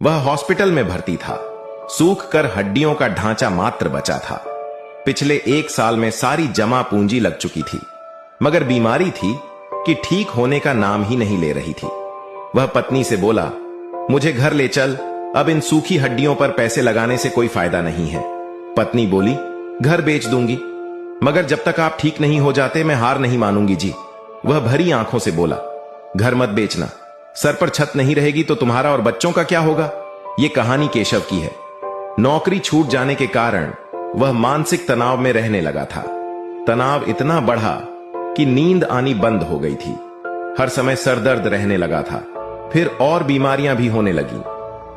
वह हॉस्पिटल में भर्ती था। सूख कर हड्डियों का ढांचा मात्र बचा था। पिछले 1 साल में सारी जमा पूंजी लग चुकी थी, मगर बीमारी थी कि ठीक होने का नाम ही नहीं ले रही थी। वह पत्नी से बोला, मुझे घर ले चल, अब इन सूखी हड्डियों पर पैसे लगाने से कोई फायदा नहीं है। पत्नी बोली, घर बेच दूंगी, मगर जब तक आप ठीक नहीं हो जाते मैं हार नहीं मानूंगी जी। वह भरी आंखों से बोला, घर मत बेचना, सर पर छत नहीं रहेगी तो तुम्हारा और बच्चों का क्या होगा। यह कहानी केशव की है। नौकरी छूट जाने के कारण वह मानसिक तनाव में रहने लगा था। तनाव इतना बढ़ा कि नींद आनी बंद हो गई थी। हर समय सर दर्द रहने लगा था। फिर और बीमारियां भी होने लगी।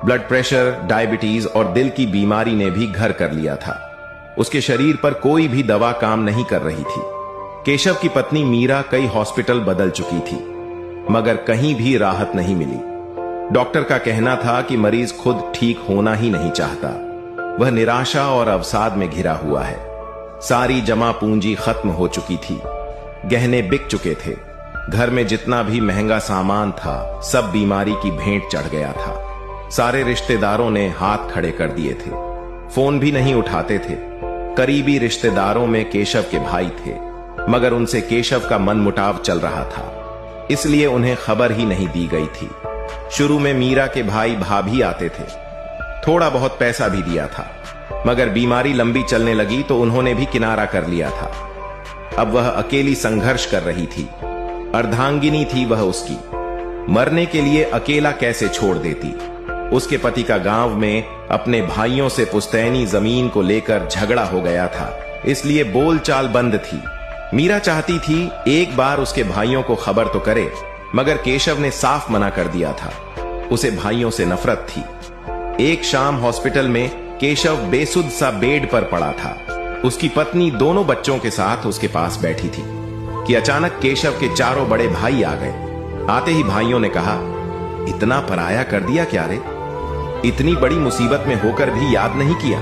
ब्लड प्रेशर, डायबिटीज और दिल की बीमारी ने भी घर कर लिया था। उसके शरीर पर कोई भी दवा काम नहीं कर रही थी। केशव की पत्नी मीरा कई हॉस्पिटल बदल चुकी थी, मगर कहीं भी राहत नहीं मिली। डॉक्टर का कहना था कि मरीज खुद ठीक होना ही नहीं चाहता। वह निराशा और अवसाद में घिरा हुआ है। सारी जमा पूंजी खत्म हो चुकी थी। गहने बिक चुके थे। घर में जितना भी महंगा सामान था सब बीमारी की भेंट चढ़ गया था। सारे रिश्तेदारों ने हाथ खड़े कर दिए थे। फोन भी नहीं उठाते थे। करीबी रिश्तेदारों में केशव के भाई थे, मगर उनसे केशव का मनमुटाव चल रहा था, इसलिए उन्हें खबर ही नहीं दी गई थी। शुरू में मीरा के भाई भाभी आते थे, थोड़ा बहुत पैसा भी दिया था, मगर बीमारी लंबी चलने लगी तो उन्होंने भी किनारा कर लिया था। अब वह अकेली संघर्ष कर रही थी। अर्धांगिनी थी वह उसकी। मरने के लिए अकेला कैसे छोड़ देती। उसके पति का गांव में अपने भाइयों से पुश्तैनी जमीन को लेकर झगड़ा हो गया था, इसलिए बोलचाल बंद थी। मीरा चाहती थी एक बार उसके भाइयों को खबर तो करे, मगर केशव ने साफ मना कर दिया था। उसे भाइयों से नफरत थी। एक शाम हॉस्पिटल में केशव बेसुध सा बेड पर पड़ा था। उसकी पत्नी दोनों बच्चों के साथ उसके पास बैठी थी कि अचानक केशव के चारों बड़े भाई आ गए। आते ही भाइयों ने कहा, इतना पराया कर दिया क्या रे? इतनी बड़ी मुसीबत में होकर भी याद नहीं किया।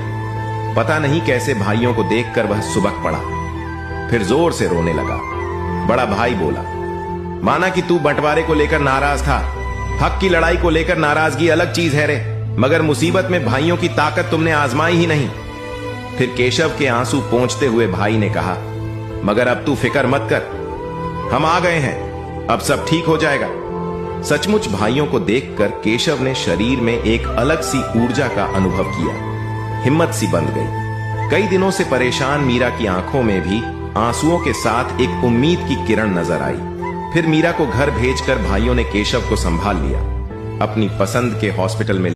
पता नहीं कैसे भाइयों को देखकर वह सुबक पड़ा, फिर जोर से रोने लगा। बड़ा भाई बोला, माना कि तू बंटवारे को लेकर नाराज था, हक की लड़ाई को लेकर नाराजगी अलग चीज है रे, मगर मुसीबत में भाइयों की ताकत तुमने आजमाई ही नहीं। फिर केशव के आंसू पोंछते हुए भाई ने कहा, मगर अब तू फिक्र मत कर, हम आ गए हैं, अब सब ठीक हो जाएगा। सचमुच भाइयों को देखकर केशव ने शरीर में एक अलग सी ऊर्जा का अनुभव किया। हिम्मत सी बंध गई। कई दिनों से परेशान मीरा की आंखों में भी आंसुओं के साथ एक उम्मीद की किरण नजर आई। फिर मीरा को घर भेजकर भाइयों ने केशव को संभाल लिया। अपनी पसंद के हॉस्पिटल में